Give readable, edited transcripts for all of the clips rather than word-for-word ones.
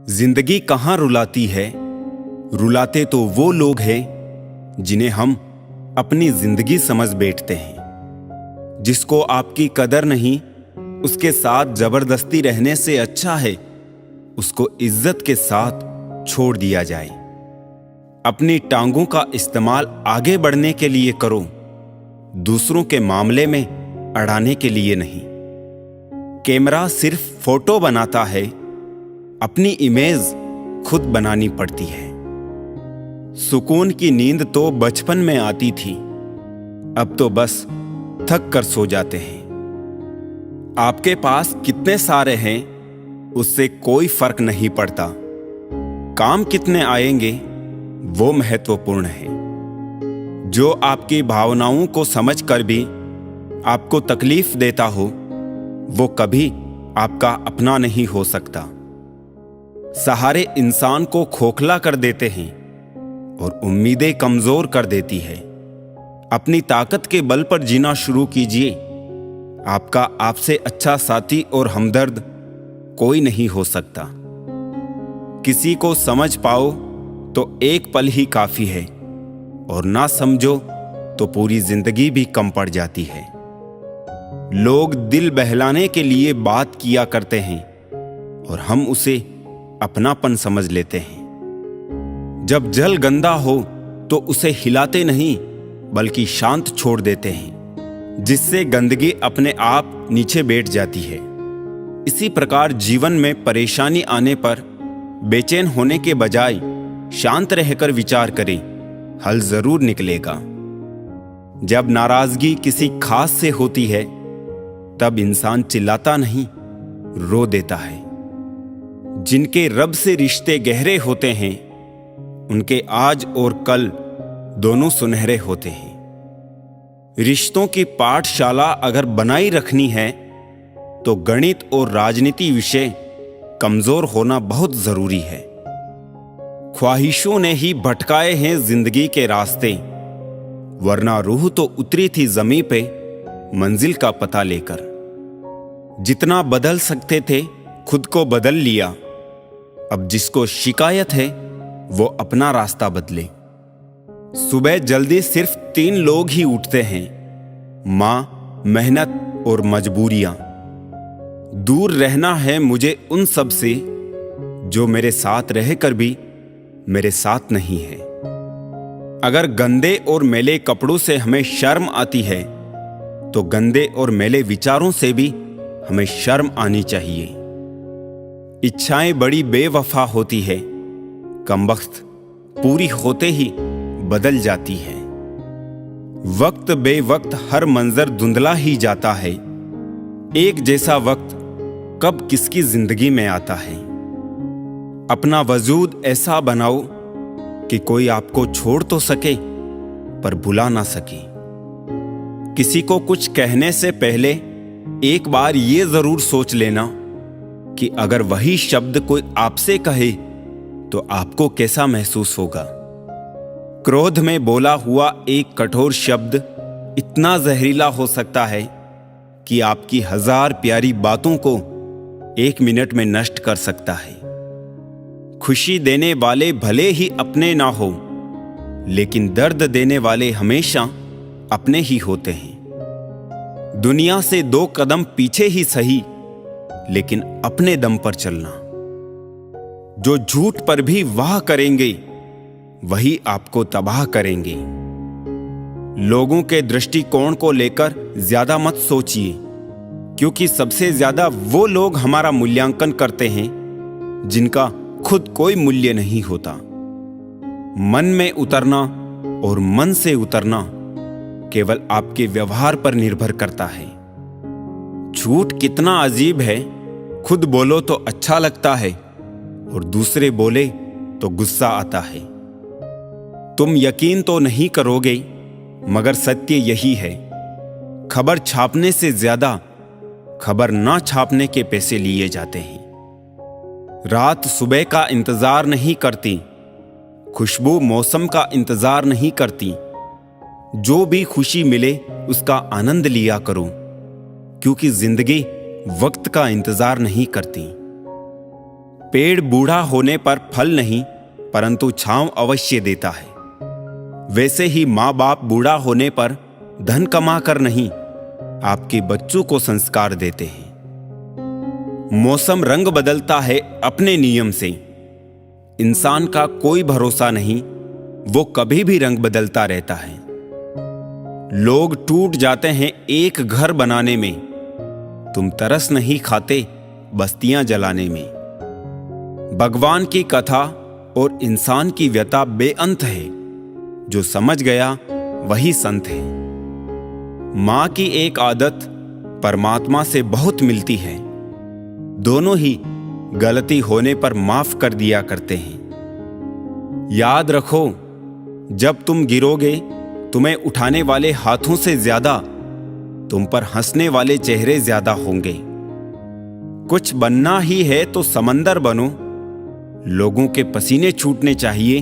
जिंदगी कहाँ रुलाती है। रुलाते तो वो लोग हैं जिन्हें हम अपनी जिंदगी समझ बैठते हैं। जिसको आपकी कदर नहीं, उसके साथ जबरदस्ती रहने से अच्छा है उसको इज्जत के साथ छोड़ दिया जाए। अपनी टांगों का इस्तेमाल आगे बढ़ने के लिए करो, दूसरों के मामले में अड़ाने के लिए नहीं। कैमरा सिर्फ फोटो बनाता है, अपनी इमेज खुद बनानी पड़ती है। सुकून की नींद तो बचपन में आती थी, अब तो बस थक कर सो जाते हैं। आपके पास कितने सारे हैं उससे कोई फर्क नहीं पड़ता, काम कितने आएंगे वो महत्वपूर्ण है। जो आपकी भावनाओं को समझकर भी आपको तकलीफ देता हो वो कभी आपका अपना नहीं हो सकता। सहारे इंसान को खोखला कर देते हैं और उम्मीदें कमजोर कर देती है। अपनी ताकत के बल पर जीना शुरू कीजिए। आपका आपसे अच्छा साथी और हमदर्द कोई नहीं हो सकता। किसी को समझ पाओ तो एक पल ही काफी है, और ना समझो तो पूरी जिंदगी भी कम पड़ जाती है। लोग दिल बहलाने के लिए बात किया करते हैं और हम उसे अपनापन समझ लेते हैं। जब जल गंदा हो तो उसे हिलाते नहीं बल्कि शांत छोड़ देते हैं, जिससे गंदगी अपने आप नीचे बैठ जाती है। इसी प्रकार जीवन में परेशानी आने पर बेचैन होने के बजाय शांत रहकर विचार करें, हल जरूर निकलेगा। जब नाराजगी किसी खास से होती है तब इंसान चिल्लाता नहीं, रो देता है। जिनके रब से रिश्ते गहरे होते हैं उनके आज और कल दोनों सुनहरे होते हैं। रिश्तों की पाठशाला अगर बनाई रखनी है तो गणित और राजनीति विषय कमजोर होना बहुत जरूरी है। ख्वाहिशों ने ही भटकाए हैं जिंदगी के रास्ते, वरना रूह तो उतरी थी जमीन पे मंजिल का पता लेकर। जितना बदल सकते थे खुद को बदल लिया, अब जिसको शिकायत है वो अपना रास्ता बदले। सुबह जल्दी सिर्फ 3 लोग ही उठते हैं, मां, मेहनत और मजबूरियां। दूर रहना है मुझे उन सब से जो मेरे साथ रहकर भी मेरे साथ नहीं है। अगर गंदे और मैले कपड़ों से हमें शर्म आती है तो गंदे और मैले विचारों से भी हमें शर्म आनी चाहिए। इच्छाएं बड़ी बेवफा होती है, कमबख्त पूरी होते ही बदल जाती है। वक्त बेवक्त हर मंजर धुंधला ही जाता है, एक जैसा वक्त कब किसकी जिंदगी में आता है। अपना वजूद ऐसा बनाओ कि कोई आपको छोड़ तो सके पर भुला ना सके। किसी को कुछ कहने से पहले एक बार ये जरूर सोच लेना कि अगर वही शब्द कोई आपसे कहे तो आपको कैसा महसूस होगा। क्रोध में बोला हुआ एक कठोर शब्द इतना जहरीला हो सकता है कि आपकी 1000 प्यारी बातों को 1 मिनट में नष्ट कर सकता है। खुशी देने वाले भले ही अपने ना हो, लेकिन दर्द देने वाले हमेशा अपने ही होते हैं। दुनिया से 2 कदम पीछे ही सही, लेकिन अपने दम पर चलना। जो झूठ पर भी वाह करेंगे वही आपको तबाह करेंगे। लोगों के दृष्टिकोण को लेकर ज्यादा मत सोचिए, क्योंकि सबसे ज्यादा वो लोग हमारा मूल्यांकन करते हैं जिनका खुद कोई मूल्य नहीं होता। मन में उतरना और मन से उतरना केवल आपके व्यवहार पर निर्भर करता है। झूठ कितना अजीब है, खुद बोलो तो अच्छा लगता है और दूसरे बोले तो गुस्सा आता है। तुम यकीन तो नहीं करोगे मगर सत्य यही है, खबर छापने से ज्यादा खबर ना छापने के पैसे लिए जाते हैं। रात सुबह का इंतजार नहीं करती, खुशबू मौसम का इंतजार नहीं करती। जो भी खुशी मिले उसका आनंद लिया करो, क्योंकि जिंदगी वक्त का इंतजार नहीं करती। पेड़ बूढ़ा होने पर फल नहीं परंतु छांव अवश्य देता है, वैसे ही माँ बाप बूढ़ा होने पर धन कमा कर नहीं, आपके बच्चों को संस्कार देते हैं। मौसम रंग बदलता है अपने नियम से। इंसान का कोई भरोसा नहीं, वो कभी भी रंग बदलता रहता है। लोग टूट जाते हैं एक घर बनाने में, तुम तरस नहीं खाते बस्तियां जलाने में। भगवान की कथा और इंसान की व्यथा बेअंत है, जो समझ गया वही संत है। मां की एक आदत परमात्मा से बहुत मिलती है, दोनों ही गलती होने पर माफ कर दिया करते हैं। याद रखो, जब तुम गिरोगे तुम्हें उठाने वाले हाथों से ज्यादा तुम पर हंसने वाले चेहरे ज्यादा होंगे। कुछ बनना ही है तो समंदर बनो, लोगों के पसीने छूटने चाहिए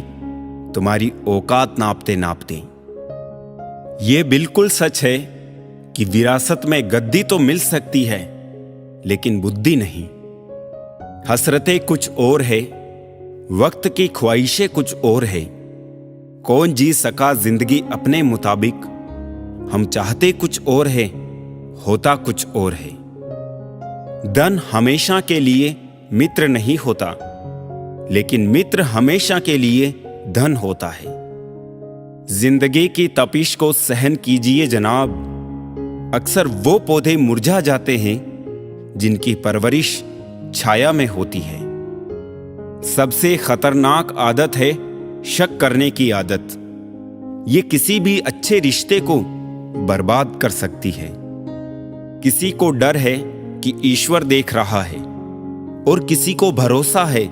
तुम्हारी औकात नापते नापते। यह बिल्कुल सच है कि विरासत में गद्दी तो मिल सकती है लेकिन बुद्धि नहीं। हसरतें कुछ और है, वक्त की ख्वाहिशें कुछ और है। कौन जी सका जिंदगी अपने मुताबिक, हम चाहते कुछ और है, होता कुछ और है। धन हमेशा के लिए मित्र नहीं होता, लेकिन मित्र हमेशा के लिए धन होता है। जिंदगी की तपिश को सहन कीजिए जनाब। अक्सर वो पौधे मुरझा जाते हैं जिनकी परवरिश छाया में होती है। सबसे खतरनाक आदत है शक करने की आदत। ये किसी भी अच्छे रिश्ते को बर्बाद कर सकती है। किसी को डर है कि ईश्वर देख रहा है और किसी को भरोसा है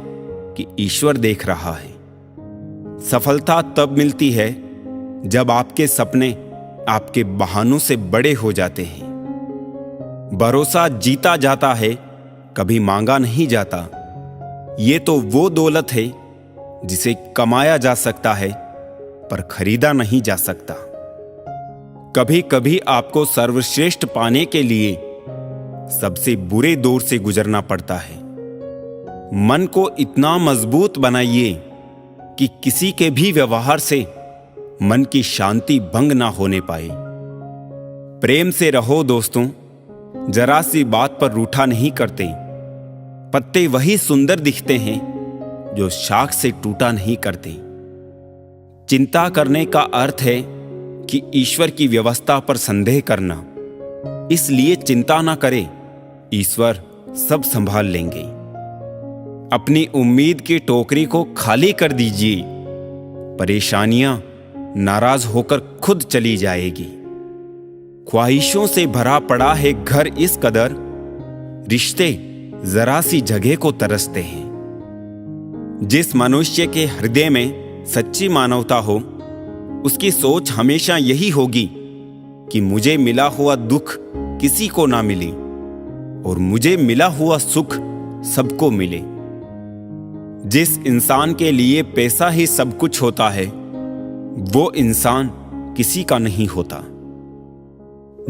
कि ईश्वर देख रहा है। सफलता तब मिलती है जब आपके सपने आपके बहानों से बड़े हो जाते हैं। भरोसा जीता जाता है, कभी मांगा नहीं जाता। ये तो वो दौलत है जिसे कमाया जा सकता है पर खरीदा नहीं जा सकता। कभी कभी आपको सर्वश्रेष्ठ पाने के लिए सबसे बुरे दौर से गुजरना पड़ता है। मन को इतना मजबूत बनाइए कि किसी के भी व्यवहार से मन की शांति भंग ना होने पाए। प्रेम से रहो दोस्तों, जरा सी बात पर रूठा नहीं करते। पत्ते वही सुंदर दिखते हैं जो शाख से टूटा नहीं करते। चिंता करने का अर्थ है कि ईश्वर की व्यवस्था पर संदेह करना। इसलिए चिंता ना करें, ईश्वर सब संभाल लेंगे। अपनी उम्मीद की टोकरी को खाली कर दीजिए, परेशानियां नाराज होकर खुद चली जाएगी। ख्वाहिशों से भरा पड़ा है घर इस कदर, रिश्ते जरा सी जगह को तरसते हैं। जिस मनुष्य के हृदय में सच्ची मानवता हो, उसकी सोच हमेशा यही होगी कि मुझे मिला हुआ दुख किसी को ना मिले और मुझे मिला हुआ सुख सबको मिले। जिस इंसान के लिए पैसा ही सब कुछ होता है, वो इंसान किसी का नहीं होता।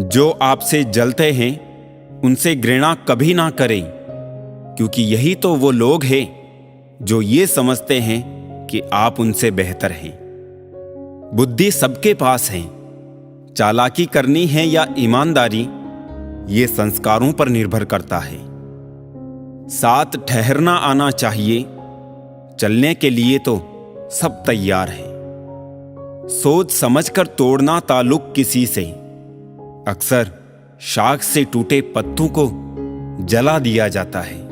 जो आपसे जलते हैं उनसे घृणा कभी ना करें, क्योंकि यही तो वो लोग हैं जो ये समझते हैं कि आप उनसे बेहतर हैं। बुद्धि सबके पास है, चालाकी करनी है या ईमानदारी, ये संस्कारों पर निर्भर करता है। साथ ठहरना आना चाहिए, चलने के लिए तो सब तैयार है। सोच समझकर तोड़ना ताल्लुक किसी से, अक्सर शाख से टूटे पत्तों को जला दिया जाता है।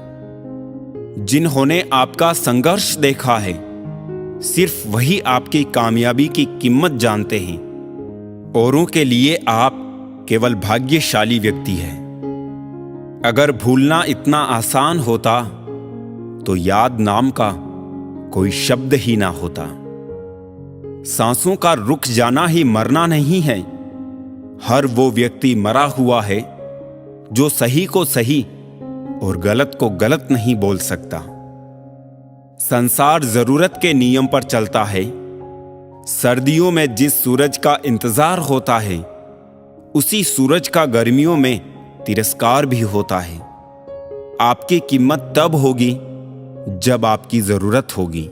जिन्होंने आपका संघर्ष देखा है, सिर्फ वही आपकी कामयाबी की कीमत जानते हैं। औरों के लिए आप केवल भाग्यशाली व्यक्ति हैं। अगर भूलना इतना आसान होता तो याद नाम का कोई शब्द ही ना होता। सांसों का रुक जाना ही मरना नहीं है। हर वो व्यक्ति मरा हुआ है जो सही को सही और गलत को गलत नहीं बोल सकता। संसार जरूरत के नियम पर चलता है। सर्दियों में जिस सूरज का इंतजार होता है, उसी सूरज का गर्मियों में तिरस्कार भी होता है। आपकी कीमत तब होगी जब आपकी जरूरत होगी।